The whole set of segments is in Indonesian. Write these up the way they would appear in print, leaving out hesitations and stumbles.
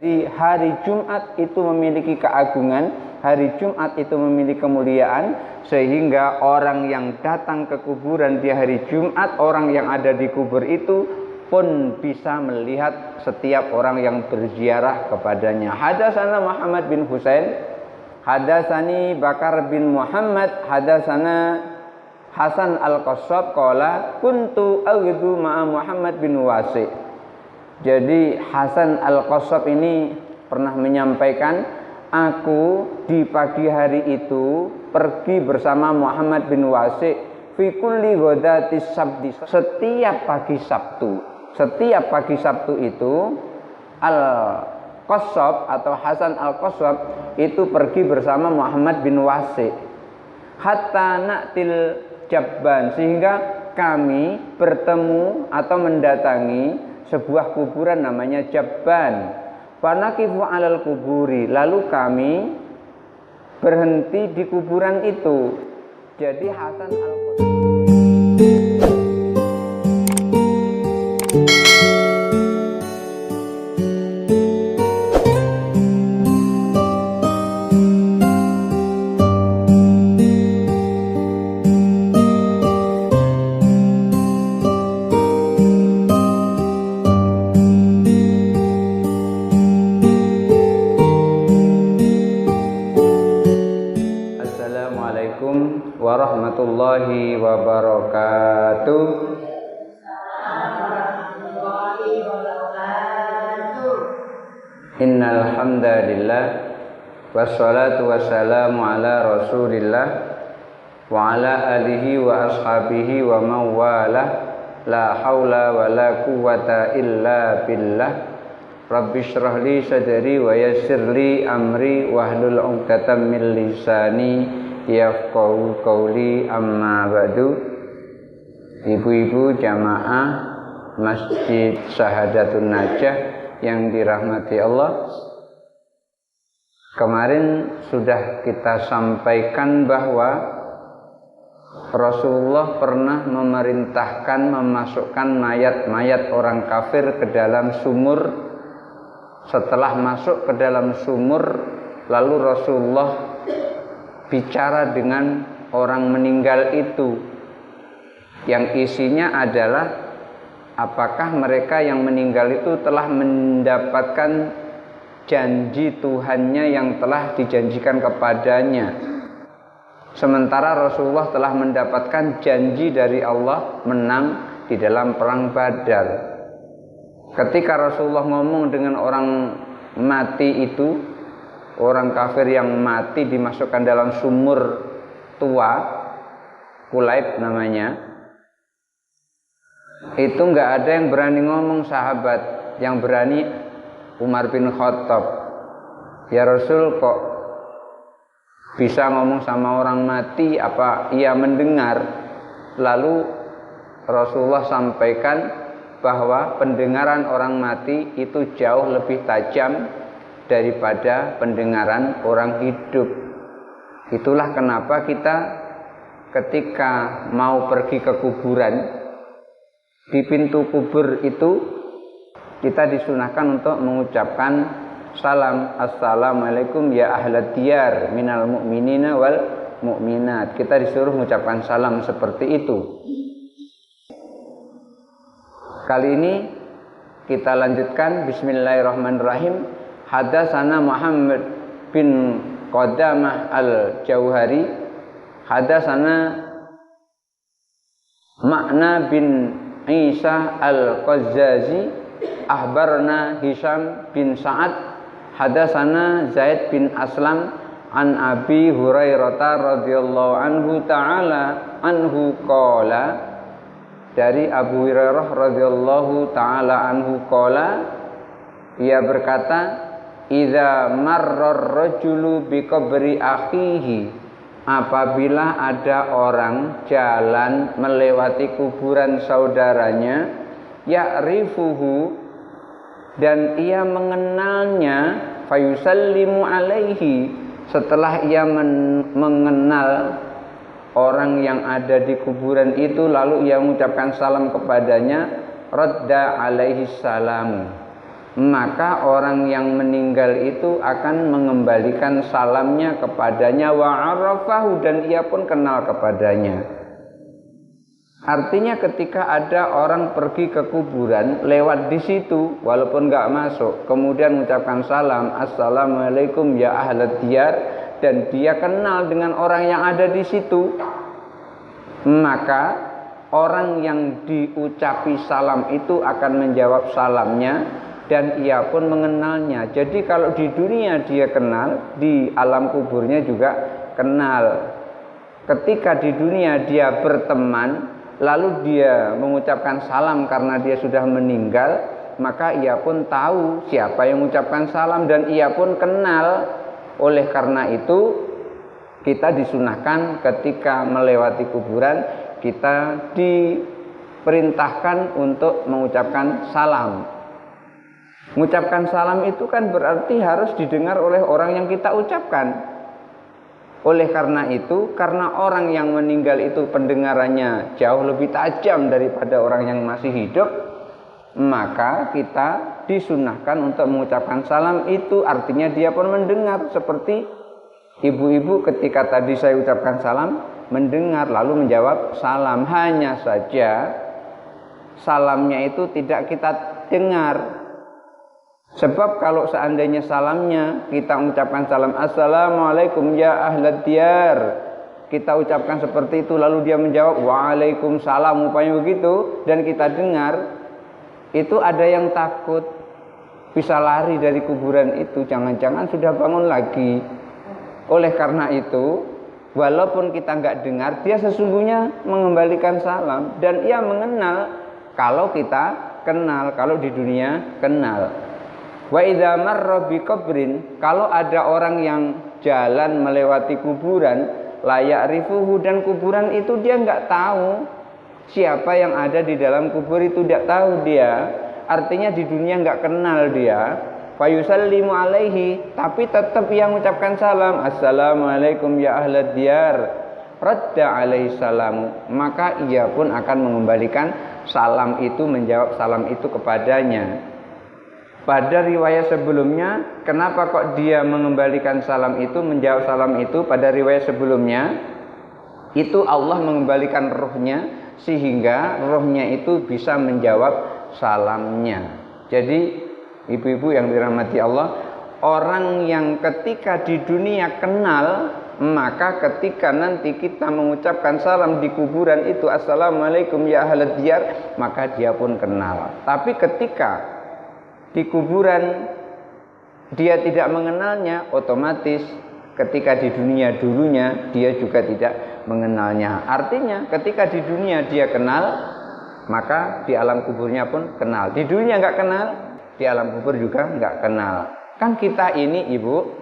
Di hari Jumat itu memiliki keagungan, hari Jumat itu memiliki kemuliaan, sehingga orang yang datang ke kuburan di hari Jumat, orang yang ada di kubur itu pun bisa melihat setiap orang yang berziarah kepadanya. Hadatsana Muhammad bin Husain, hadatsani Bakar bin Muhammad, hadatsana Hasan al-Qassab qala kuntu aghdu ma'a Muhammad bin Wasi'. Jadi Hasan al-Qassab ini pernah menyampaikan, aku di pagi hari itu pergi bersama Muhammad bin Wasi' fi kulli ghadatis sabti, setiap pagi Sabtu. Setiap pagi Sabtu itu Al-Qassab atau Hasan al-Qassab itu pergi bersama Muhammad bin Wasi' hatta na'til Jabban, sehingga kami bertemu atau mendatangi sebuah kuburan namanya Jabban. Fanaqifu 'alal kuburi, lalu kami berhenti di kuburan itu. Jadi Hasan al-Qassab warahmatullahi wabarakatuh. Innal hamdalillah wassalatu wassalamu ala Rasulillah wa ala alihi wa ashabihi wa man walah, la haula wa la quwwata illa billah. Rabbi shrah li sadri wa yassir li amri wahlul 'uqdatam min lisani yafqahu qauli, amma ba'du. Ibu-ibu jamaah Masjid Sahadatun Najah yang dirahmati Allah, kemarin sudah kita sampaikan bahwa Rasulullah pernah memerintahkan memasukkan mayat-mayat orang kafir ke dalam sumur. Setelah masuk ke dalam sumur, lalu Rasulullah bicara dengan orang meninggal itu, yang isinya adalah apakah mereka yang meninggal itu telah mendapatkan janji Tuhannya yang telah dijanjikan kepadanya, sementara Rasulullah telah mendapatkan janji dari Allah menang di dalam perang Badar. Ketika Rasulullah ngomong dengan orang mati itu, orang kafir yang mati dimasukkan dalam sumur tua, Kulaib namanya, itu nggak ada yang berani ngomong sahabat. Yang berani Umar bin Khattab. Ya Rasul, kok bisa ngomong sama orang mati, apa ia mendengar? Lalu Rasulullah sampaikan bahwa pendengaran orang mati itu jauh lebih tajam daripada pendengaran orang hidup. Itulah kenapa kita ketika mau pergi ke kuburan, di pintu kubur itu kita disunahkan untuk mengucapkan salam, assalamualaikum ya ahlad diyar minal mu'minina wal mu'minat. Kita disuruh mengucapkan salam seperti itu. Kali ini kita lanjutkan. Bismillahirrahmanirrahim. Hadatsana Muhammad bin Qadamah al-Jauhari, hadatsana Ma'na bin Isa al-Qazzazi, ahbarna Hisham bin Sa'ad, hadatsana Zaid bin Aslam an Abi Hurairah radhiyallahu anhu ta'ala anhu qala, dari Abu Hurairah radhiyallahu ta'ala anhu qala, ia berkata, idza marrar rajulu bi qabri akhihi, apabila ada orang jalan melewati kuburan saudaranya, ya'rifuhu, dan ia mengenalnya, fayusallimu alaihi, setelah ia mengenal orang yang ada di kuburan itu, lalu ia mengucapkan salam kepadanya, radda alaihi salam, maka orang yang meninggal itu akan mengembalikan salamnya kepadanya, wa arafahu, dan ia pun kenal kepadanya. Artinya ketika ada orang pergi ke kuburan, lewat di situ walaupun nggak masuk, kemudian mengucapkan salam, assalamualaikum ya ahlad diyar, dan dia kenal dengan orang yang ada di situ, maka orang yang diucapi salam itu akan menjawab salamnya dan ia pun mengenalnya. Jadi kalau di dunia dia kenal, di alam kuburnya juga kenal. Ketika di dunia dia berteman, lalu dia mengucapkan salam karena dia sudah meninggal, maka ia pun tahu siapa yang mengucapkan salam dan ia pun kenal. Oleh karena itu, kita disunahkan ketika melewati kuburan, kita diperintahkan untuk mengucapkan salam. Mengucapkan salam itu kan berarti harus didengar oleh orang yang kita ucapkan. Oleh karena itu, karena orang yang meninggal itu pendengarannya jauh lebih tajam daripada orang yang masih hidup, maka kita disunahkan untuk mengucapkan salam itu. Artinya dia pun mendengar, seperti ibu-ibu ketika tadi saya ucapkan salam, mendengar lalu menjawab salam. Hanya saja salamnya itu tidak kita dengar. Sebab kalau seandainya salamnya kita mengucapkan salam, assalamualaikum ya ahlad diyar, kita ucapkan seperti itu lalu dia menjawab waalaikumsalam, upaya begitu, dan kita dengar, itu ada yang takut bisa lari dari kuburan itu, jangan-jangan sudah bangun lagi. Oleh karena itu, walaupun kita nggak dengar, dia sesungguhnya mengembalikan salam dan ia mengenal kalau kita kenal, kalau di dunia kenal. Wa idza marra bi qabrin, kalau ada orang yang jalan melewati kuburan, la ya'rifuhu, dan kuburan itu dia enggak tahu siapa yang ada di dalam kubur itu, tidak tahu dia. Artinya di dunia enggak kenal dia. Fa yusallimu alaihi, tapi tetap yang mengucapkan salam, assalamualaikum ya ahlad diyar, radda alaihi salamu, maka ia pun akan mengembalikan salam itu, menjawab salam itu kepadanya. Pada riwayat sebelumnya, kenapa kok dia mengembalikan salam itu, menjawab salam itu? Pada riwayat sebelumnya, itu Allah mengembalikan rohnya, sehingga rohnya itu bisa menjawab salamnya. Jadi, ibu-ibu yang dirahmati Allah, orang yang ketika di dunia kenal, maka ketika nanti kita mengucapkan salam di kuburan itu, assalamualaikum ya ahlad diyar, maka dia pun kenal. Tapi ketika di kuburan dia tidak mengenalnya, otomatis ketika di dunia dulunya dia juga tidak mengenalnya. Artinya ketika di dunia dia kenal, maka di alam kuburnya pun kenal. Di dunia nggak kenal, di alam kubur juga nggak kenal. Kan kita ini ibu,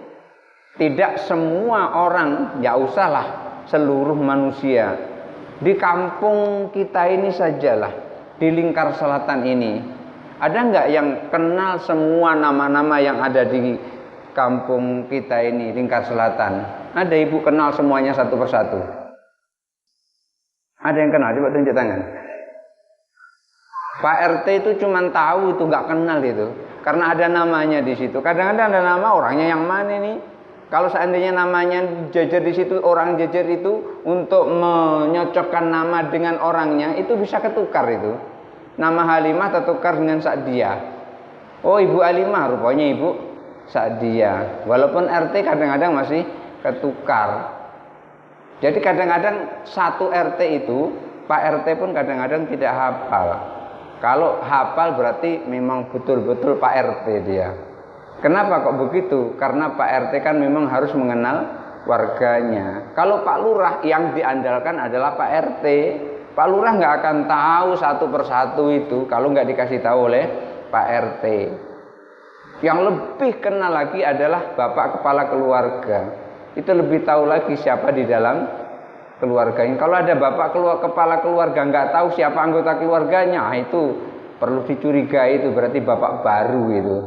tidak semua orang, ya usahlah seluruh manusia, di kampung kita ini sajalah, di lingkar selatan ini, ada nggak yang kenal semua nama-nama yang ada di kampung kita ini, lingkar selatan? Ada ibu kenal semuanya satu persatu? Ada yang kenal? Coba tunjuk tangan. Pak RT itu cuma tahu itu, nggak kenal itu, karena ada namanya di situ. Kadang-kadang ada nama orangnya yang mana nih? Kalau seandainya namanya jajar di situ, orang jajar itu untuk menyocokkan nama dengan orangnya itu bisa ketukar itu. Nama Halimah tertukar dengan Sa'diyah. Oh, Ibu Halimah, rupanya Ibu Sa'diyah. Walaupun RT kadang-kadang masih ketukar. Jadi kadang-kadang satu RT itu, Pak RT pun kadang-kadang tidak hafal. Kalau hafal berarti memang betul-betul Pak RT dia. Kenapa kok begitu? Karena Pak RT kan memang harus mengenal warganya. Kalau Pak Lurah yang diandalkan adalah Pak RT. Pak Lurah nggak akan tahu satu persatu itu kalau nggak dikasih tahu oleh Pak RT. Yang lebih kenal lagi adalah Bapak Kepala Keluarga. Itu lebih tahu lagi siapa di dalam keluarganya. Kalau ada Bapak Kepala Keluarga nggak tahu siapa anggota keluarganya, itu perlu dicurigai, itu berarti Bapak baru itu.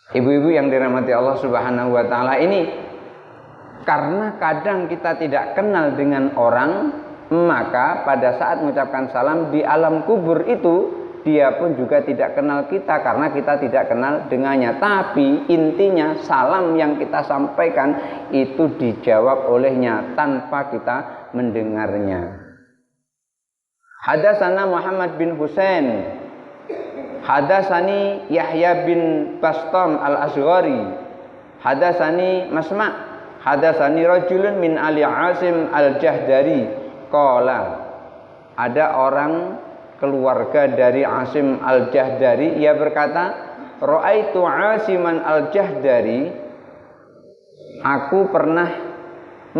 Ibu-ibu yang dirahmati Allah Subhanahu wa Ta'ala, ini karena kadang kita tidak kenal dengan orang, maka pada saat mengucapkan salam di alam kubur itu dia pun juga tidak kenal kita karena kita tidak kenal dengannya. Tapi intinya salam yang kita sampaikan itu dijawab olehnya tanpa kita mendengarnya. Hadatsana Muhammad bin Husain, hadatsani Yahya bin Bastam al-Asghari, hadatsani Masma', hadatsani rajulun min Ali Asim al-Jahdari qala, ada orang keluarga dari Asim al-Jahdari, ia berkata, ra'aitu Asiman al-Jahdari, aku pernah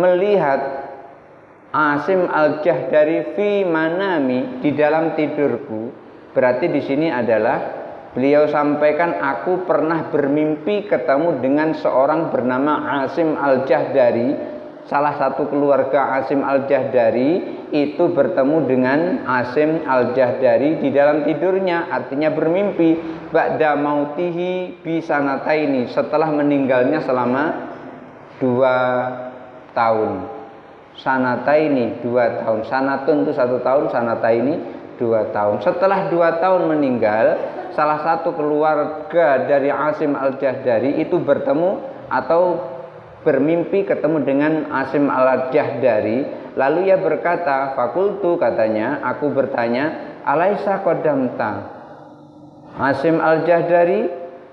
melihat Asim al-Jahdari fi manami, di dalam tidurku. Berarti di sini adalah beliau sampaikan aku pernah bermimpi ketemu dengan seorang bernama Asim al-Jahdari, salah satu keluarga Asim al-Jahdari itu bertemu dengan Asim al-Jahdari di dalam tidurnya, artinya bermimpi. Ba'da mautihi bisanataini, setelah meninggalnya selama 2 tahun. Sanataini 2 tahun. Sanatun itu 1 tahun, sanataini 2 tahun. Setelah 2 tahun meninggal, salah satu keluarga dari Asim al-Jahdari itu bertemu atau bermimpi ketemu dengan Asim al-Jahdari. Lalu ia berkata, fakultu, katanya, aku bertanya, alaisa qadamta, Asim al-Jahdari,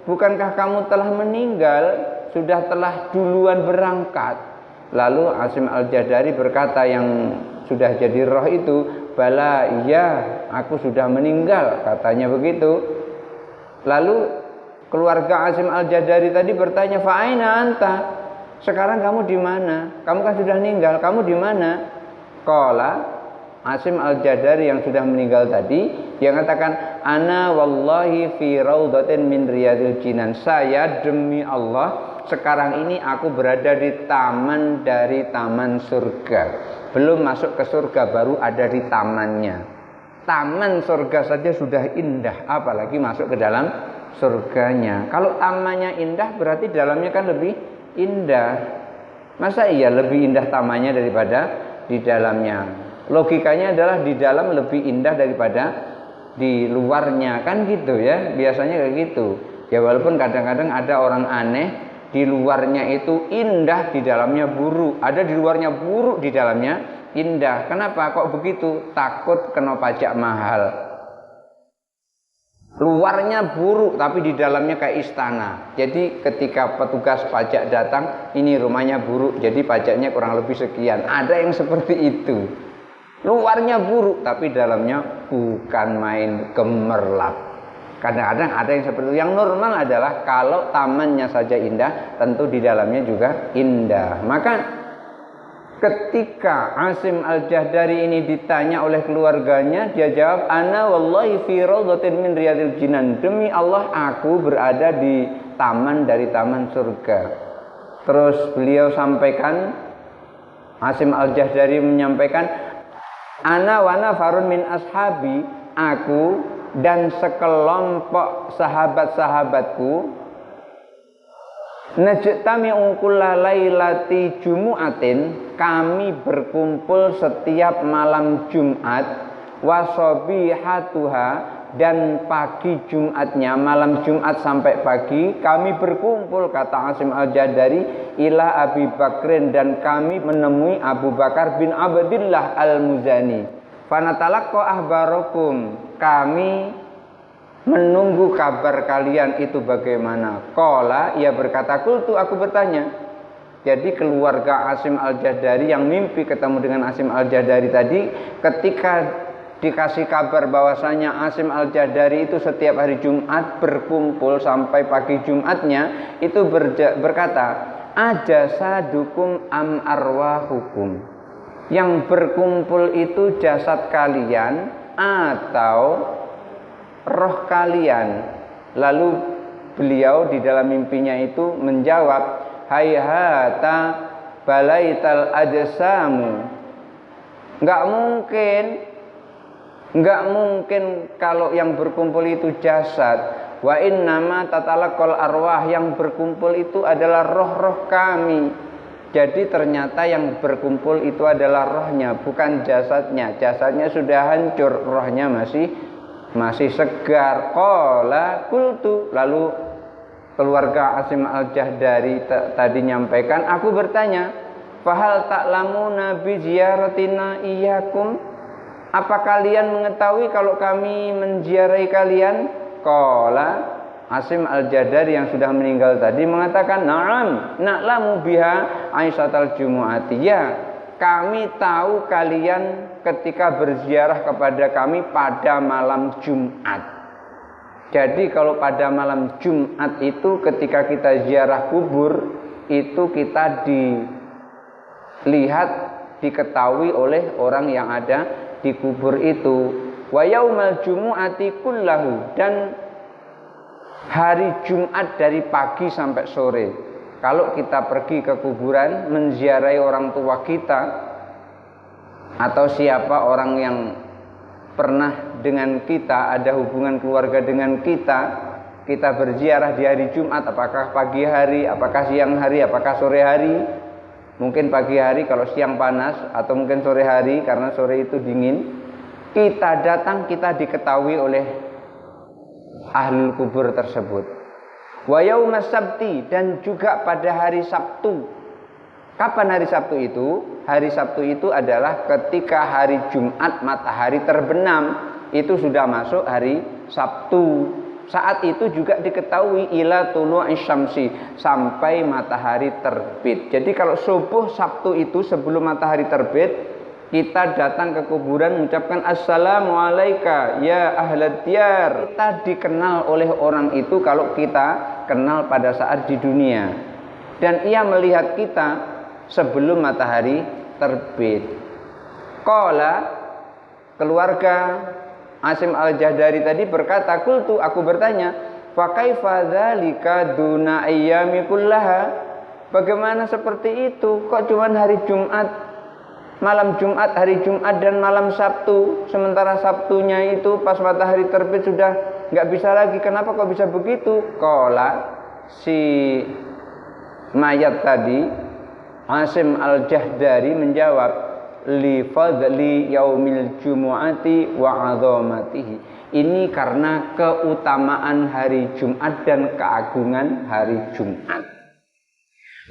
bukankah kamu telah meninggal, telah duluan berangkat? Lalu Asim al-Jahdari berkata yang sudah jadi roh itu, bala, iya, aku sudah meninggal, katanya begitu. Lalu keluarga Asim al-Jahdari tadi bertanya, fa'aina anta, sekarang kamu di mana? Kamu kan sudah meninggal, kamu di mana? Qala, Asim al-Jahdari yang sudah meninggal tadi, dia katakan, ana wallahi fi raudhatin min riyadil jinan, saya demi Allah sekarang ini aku berada di taman dari taman surga. Belum masuk ke surga, baru ada di tamannya. Taman surga saja sudah indah, apalagi masuk ke dalam surganya. Kalau tamannya indah, berarti dalamnya kan lebih indah. Masa iya lebih indah tamannya daripada di dalamnya? Logikanya adalah di dalam lebih indah daripada di luarnya, kan gitu ya, biasanya kayak gitu. Ya walaupun kadang-kadang ada orang aneh, di luarnya itu indah, di dalamnya buruk. Ada di luarnya buruk, di dalamnya indah. Kenapa kok begitu? Takut kena pajak mahal. Luarnya buruk tapi di dalamnya kayak istana. Jadi ketika petugas pajak datang, ini rumahnya buruk, jadi pajaknya kurang lebih sekian. Ada yang seperti itu. Luarnya buruk tapi dalamnya bukan main gemerlap. Kadang-kadang ada yang seperti itu. Yang normal adalah kalau tamannya saja indah, tentu di dalamnya juga indah. Maka ketika Asim al-Jahdari ini ditanya oleh keluarganya, dia jawab, ana wallahi fi raudhatin min riyadil jinan, demi Allah aku berada di taman dari taman surga. Terus beliau sampaikan, Asim al-Jahdari menyampaikan, ana wa nafarun min ashabi, aku dan sekelompok sahabat-sahabatku, najtami'u kulla lailati jumu'atin, kami berkumpul setiap malam Jumat, wasobihatuha, dan pagi Jumatnya, malam Jumat sampai pagi kami berkumpul, kata Asim al-Jahdari, ila Abi Bakrin, dan kami menemui Abu Bakar bin Abdillah al-Muzani. Fanatalaqqa ahbarakum, kami menunggu kabar kalian itu bagaimana. Qala, ia berkata, qultu, aku bertanya. Jadi keluarga Asim al-Jahdari yang mimpi ketemu dengan Asim al-Jahdari tadi, ketika dikasih kabar bahwasanya Asim al-Jahdari itu setiap hari Jumat berkumpul sampai pagi Jumatnya, itu berkata, ajasadukum am arwahukum, yang berkumpul itu jasad kalian atau roh kalian. Lalu beliau di dalam mimpinya itu menjawab, hayhata balaital ajsamu, enggak mungkin kalau yang berkumpul itu jasad. Wa innama tatalaqal arwah, yang berkumpul itu adalah roh-roh kami. Jadi ternyata yang berkumpul itu adalah rohnya, bukan jasadnya. Jasadnya sudah hancur, rohnya masih masih segar. Qala qultu, lalu keluarga Asim al-Jahdari tadi nyampaikan, aku bertanya, fahal ta'lamuna bi ziyaratina iyyakum, apa kalian mengetahui kalau kami menziarahi kalian? Qala, Asim al-Jahdari yang sudah meninggal tadi mengatakan, na'am na'lamu biha Aisyatal Jumu'ati. Ya, kami tahu kalian ketika berziarah kepada kami pada malam Jumat. Jadi kalau pada malam Jumat itu ketika kita ziarah kubur, itu kita dilihat, diketahui oleh orang yang ada di kubur itu. Wa yaumal jumu'ati kullahu, dan hari Jumat dari pagi sampai sore. Kalau kita pergi ke kuburan menziarahi orang tua kita atau siapa orang yang pernah dengan kita, ada hubungan keluarga dengan kita, kita berziarah di hari Jumat, apakah pagi hari, apakah siang hari, apakah sore hari. Mungkin pagi hari kalau siang panas, atau mungkin sore hari karena sore itu dingin. Kita datang, kita diketahui oleh ahlul kubur tersebut. Wa yaumas sabti, dan juga pada hari Sabtu. Kapan hari Sabtu itu? Hari Sabtu itu adalah ketika hari Jumat matahari terbenam, itu sudah masuk hari Sabtu. Saat itu juga diketahui ila tulu'is syamsi, sampai matahari terbit. Jadi kalau subuh Sabtu itu sebelum matahari terbit, kita datang ke kuburan mengucapkan assalamualaikum ya ahlad diyar. Kita dikenal oleh orang itu kalau kita kenal pada saat di dunia, dan ia melihat kita sebelum matahari terbit. Qala, keluarga Asim al-Jahdari tadi berkata, qultu, aku bertanya, fa kaifa dzalika duna ayyami kullaha, bagaimana seperti itu, kok cuma hari Jumat, malam Jumat, hari Jumat dan malam Sabtu, sementara Sabtunya itu pas matahari terbit sudah nggak bisa lagi, kenapa kok bisa begitu? Qala, si mayat tadi Asim al-Jahdari menjawab, li fadli yaumil jumu'ati wa 'azamatihi. Ini karena keutamaan hari Jumat dan keagungan hari Jumat.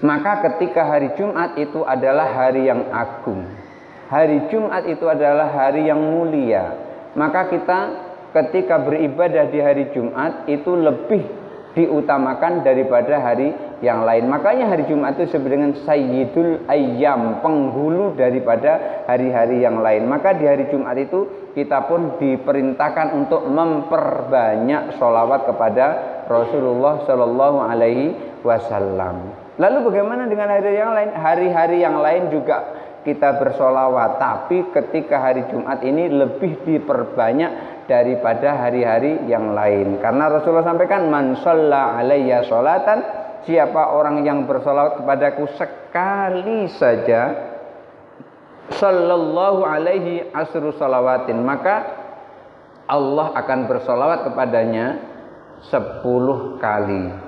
Maka ketika hari Jumat itu adalah hari yang agung, hari Jumat itu adalah hari yang mulia, maka kita ketika beribadah di hari Jumat itu lebih diutamakan daripada hari yang lain. Makanya hari Jumat itu disebut dengan sayyidul ayyam, penghulu daripada hari-hari yang lain. Maka di hari Jumat itu kita pun diperintahkan untuk memperbanyak sholawat kepada Rasulullah Shallallahu Alaihi Wasallam. Lalu bagaimana dengan hari yang lain? Hari-hari yang lain juga kita bersolawat, tapi ketika hari Jumat ini lebih diperbanyak daripada hari-hari yang lain. Karena Rasulullah sampaikan, man shalla alayya sholatan, siapa orang yang bersolawat kepadaku sekali saja, sallallahu alaihi asru sholawatin, maka Allah akan bersolawat kepadanya 10 kali.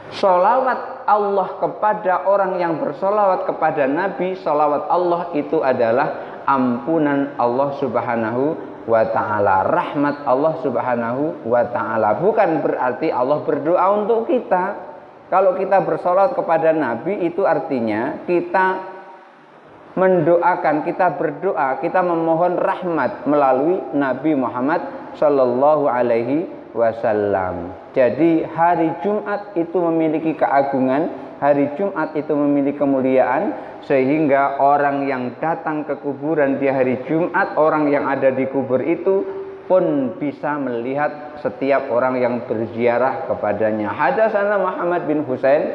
Sholawat Allah kepada orang yang bersolawat kepada Nabi, sholawat Allah itu adalah ampunan Allah subhanahu wa ta'ala, rahmat Allah subhanahu wa ta'ala. Bukan berarti Allah berdoa untuk kita. Kalau kita bersolawat kepada Nabi, itu artinya kita mendoakan, kita berdoa, kita memohon rahmat melalui Nabi Muhammad Sallallahu Alaihi Wasallam. Jadi hari Jumat itu memiliki keagungan, hari Jumat itu memiliki kemuliaan, sehingga orang yang datang ke kuburan di hari Jumat, orang yang ada di kubur itu pun bisa melihat setiap orang yang berziarah kepadanya. Hadatsana Muhammad bin Husain,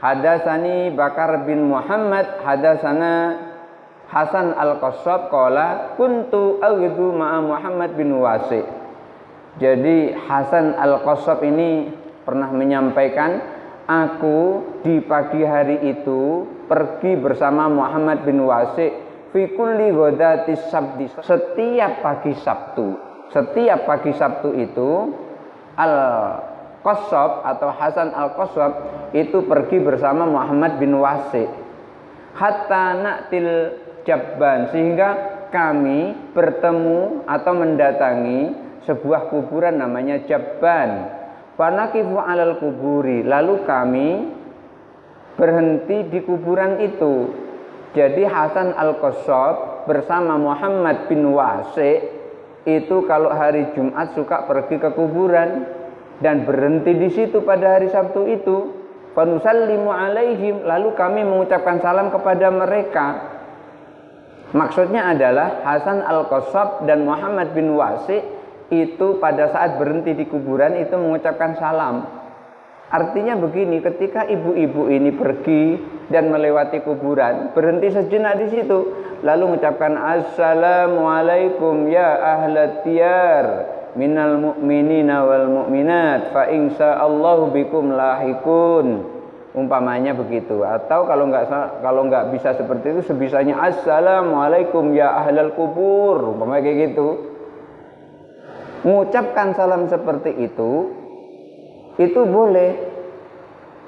hadatsani Bakar bin Muhammad, hadatsana Hasan al-Qassab qala kuntu aghdu ma'a Muhammad bin Wasi'. Jadi Hasan al-Qassab ini pernah menyampaikan, aku di pagi hari itu pergi bersama Muhammad bin Wasi' fi kulli ghadatis sabti, setiap pagi Sabtu. Setiap pagi Sabtu itu Al-Qassab atau Hasan al-Qassab itu pergi bersama Muhammad bin Wasi' hatta na'til Jabban, sehingga kami bertemu atau mendatangi sebuah kuburan namanya Jabban. Fanaqifu 'alal kuburi, lalu kami berhenti di kuburan itu. Jadi Hasan Al-Qassab bersama Muhammad bin Wasi' itu kalau hari Jumat suka pergi ke kuburan dan berhenti di situ pada hari Sabtu itu. Fanusallimu 'alaihim, lalu kami mengucapkan salam kepada mereka. Maksudnya adalah Hasan Al-Qassab dan Muhammad bin Wasi' itu pada saat berhenti di kuburan itu mengucapkan salam. Artinya begini, ketika ibu-ibu ini pergi dan melewati kuburan, berhenti sejenak di situ, lalu mengucapkan assalamualaikum ya ahlat diyar minal mu'minina wal mu'minat fa insyaallahu bikum lahikun. Umpamanya begitu. Atau kalau nggak bisa seperti itu, sebisanya assalamualaikum ya ahlal kubur, umpamanya kayak gitu. Mengucapkan salam seperti itu boleh.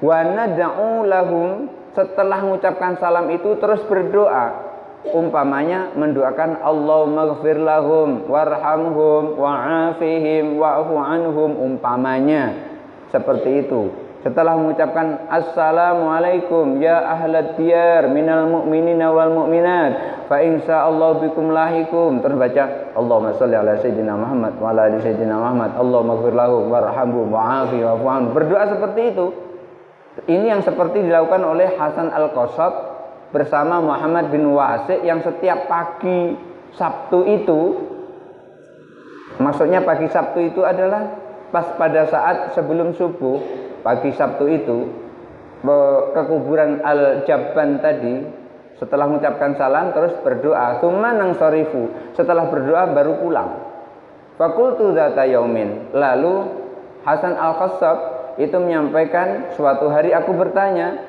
Wa nad'u lahum, setelah mengucapkan salam itu terus berdoa. Umpamanya mendoakan Allahumma ighfir lahum warhamhum wa'afihim wa'fu anhum, umpamanya seperti itu. Setelah mengucapkan assalamualaikum ya ahlad diyar minal mu'minina wal mu'minat fa insyaallahu bikum lahikum, terus baca Allahumma sholli ala sayyidina Muhammad wa ala ali sayyidina Muhammad Allahumma ighfir lahum warhamhum wa'afi wa'fu anhum. Berdoa seperti itu. Ini yang seperti dilakukan oleh Hasan Al-Qassab bersama Muhammad bin Wasi' yang setiap pagi Sabtu itu, maksudnya pagi Sabtu itu adalah pas pada saat sebelum subuh. Pagi Sabtu itu ke kuburan Al-Jabban tadi, setelah mengucapkan salam terus berdoa, tsumma nansarifu, setelah berdoa baru pulang. Faqultu dzata yaumin, lalu Hasan Al-Qassab itu menyampaikan, suatu hari aku bertanya,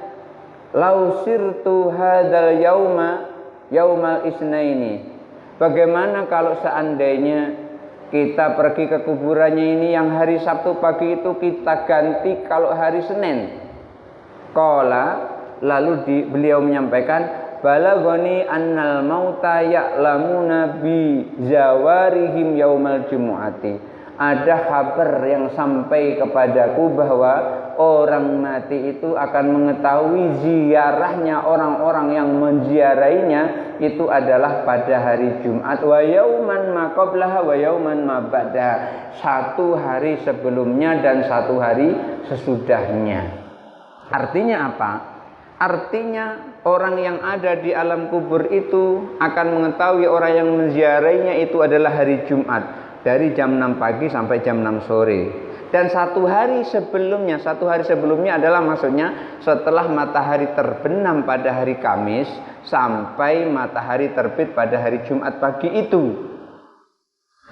lau sirtu hadzal yauma yaumal isnaini, bagaimana kalau seandainya kita pergi ke kuburannya ini yang hari Sabtu pagi itu kita ganti kalau hari Senin. Qala, lalu beliau menyampaikan, balaghani annal mauta ya'lamuna bi zawarihim yaumal jumu'ati. Ada kabar yang sampai kepadaku bahwa orang mati itu akan mengetahui ziarahnya orang-orang yang menziarahinya itu adalah pada hari Jumat, wa yauman ma qablaha wa yauman ma ba'daha, satu hari sebelumnya dan satu hari sesudahnya. Artinya apa? Artinya orang yang ada di alam kubur itu akan mengetahui orang yang menziarahinya itu adalah hari Jumat dari jam 6 pagi sampai jam 6 sore. Dan satu hari sebelumnya adalah maksudnya setelah matahari terbenam pada hari Kamis sampai matahari terbit pada hari Jumat pagi itu.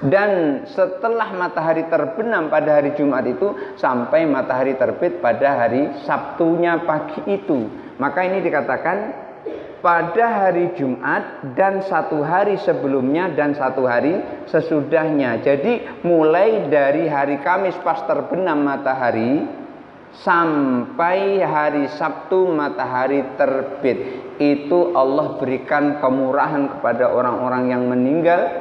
Dan setelah matahari terbenam pada hari Jumat itu sampai matahari terbit pada hari Sabtunya pagi itu. Maka ini dikatakan pada hari Jumat dan satu hari sebelumnya dan satu hari sesudahnya. Jadi mulai dari hari Kamis pas terbenam matahari sampai hari Sabtu matahari terbit, itu Allah berikan kemurahan kepada orang-orang yang meninggal,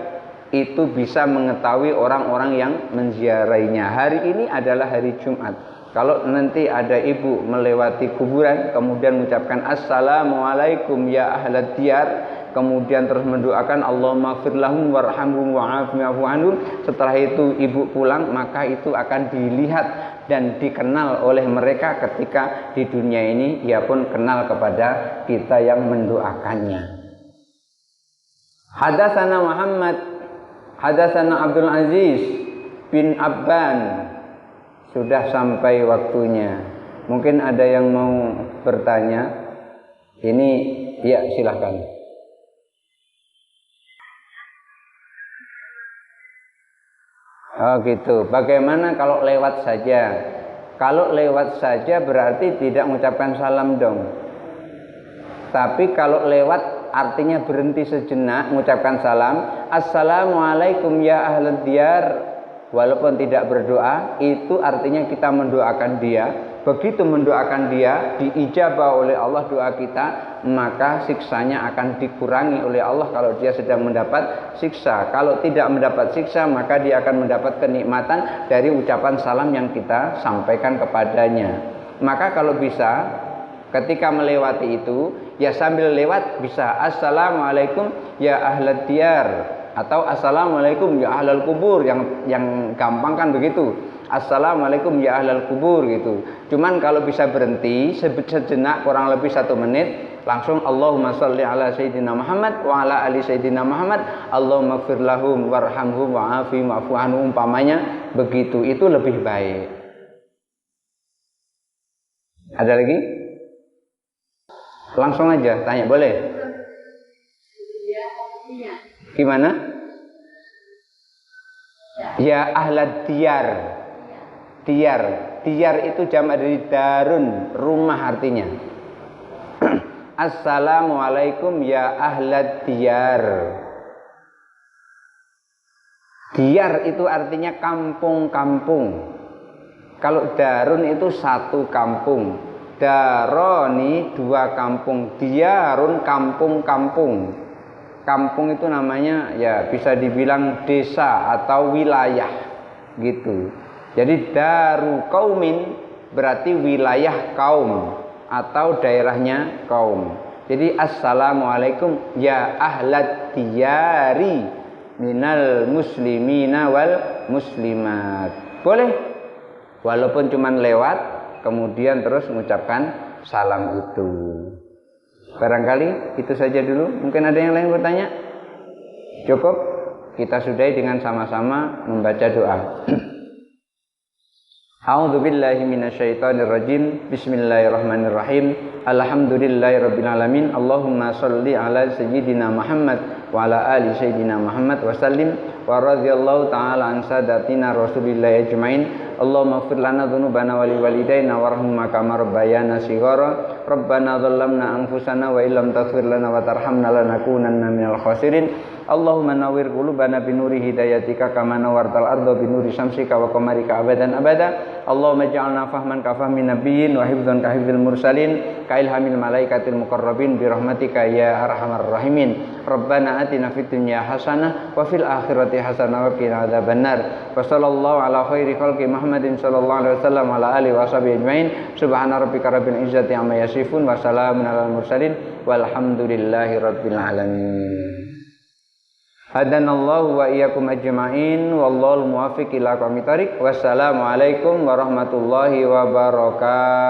itu bisa mengetahui orang-orang yang menziarahinya. Hari ini adalah hari Jumat. Kalau nanti ada ibu melewati kuburan kemudian mengucapkan assalamualaikum ya ahlad diyar, kemudian terus mendoakan Allahumma ighfir lahum warhamhum wa'afi wa'fu anhum, setelah itu ibu pulang, maka itu akan dilihat dan dikenal oleh mereka ketika di dunia ini, ia pun kenal kepada kita yang mendoakannya. Hadatsana Muhammad, hadatsana Abdul Aziz bin Abban. Sudah sampai waktunya. Mungkin ada yang mau bertanya. Ini ya, silahkan. Oh gitu. Bagaimana kalau lewat saja? Kalau lewat saja berarti tidak mengucapkan salam dong. Tapi kalau lewat artinya berhenti sejenak mengucapkan salam. Assalamualaikum ya ahlad diyar. Walaupun tidak berdoa, itu artinya kita mendoakan dia. begitu mendoakan dia, diijabah oleh Allah doa kita, maka siksanya akan dikurangi oleh Allah kalau dia sedang mendapat siksa. Kalau tidak mendapat siksa, maka dia akan mendapat kenikmatan dari ucapan salam yang kita sampaikan kepadanya. Maka kalau bisa, ketika melewati itu, ya sambil lewat bisa assalamualaikum ya ahlad diyar, atau assalamualaikum ya ahlal kubur, yang gampang kan begitu. Assalamualaikum ya ahlal kubur gitu. Cuman kalau bisa berhenti sejenak kurang lebih 1 menit, langsung Allahumma sholli ala sayyidina Muhammad wa ala ali sayyidina Muhammad, Allahumma ighfir lahum warhamhum wa'afihim wa'fu anhum, umpamanya begitu, itu lebih baik. Ada lagi? Langsung aja tanya, boleh? Gimana? Ya ahlad diyar. Diyar itu jamak dari darun, rumah artinya. Assalamualaikum ya ahlad diyar. Diyar itu artinya kampung-kampung. Kalau darun itu 1 kampung, daroni 2 kampung, diyarun kampung-kampung. Kampung itu namanya ya bisa dibilang desa atau wilayah gitu. Jadi daru kaumin berarti wilayah kaum atau daerahnya kaum. Jadi assalamualaikum ya ahlad diyari minal muslimina wal muslimat. Boleh, walaupun cuman lewat, kemudian terus mengucapkan salam itu. Barangkali itu saja dulu. Mungkin ada yang lain bertanya? Cukup? Kita sudahi dengan sama-sama membaca doa. A'udzu billahi minasyaitonir rajim. Bismillahirrahmanirrahim. Alhamdulillahirabbil alamin. Allahumma shalli ala sayyidina Muhammad wa ala ali sayyidina Muhammad wa sallim wa radhiyallahu ta'ala an sadatina Rasulillah ajmain. Allahumma ighfir lana dzunubana wa liwalidayna warhamna kama rabbayana shighara. Rabbana dhallamna anfusana wa illam taghfir lana wa tarhamna lanakunanna minal khasirin. Allahumma nawwir qulubana binuri hidayatika kama nawwartal arda binuri syamsika wa qamarika abadan abada. Allahumma ij'alna fahman ka fahmin nabiyyin wa hifdzan ka hifdzil mursalin ka ilhamil malaikatil muqarrabin bi rahmatika ya arhamar rahimin. Rabbana atina fid dunya hasanah wa fil akhirati hasanah wa qina adzabannar. Wa sallallahu ala khairi khalqi Muhammadin sallallahu alaihi wasallam wa ala alihi washabihi ajmain. Subhana rabbika rabbil izzati amma yasifun wa salamun alal mursalin walhamdulillahi rabbil alamin. Hadanallahu wa iyyakum ajma'in wallahul muwaffiq ila aqwamit thoriq. Wassalamualaikum warahmatullahi wabarakatuh.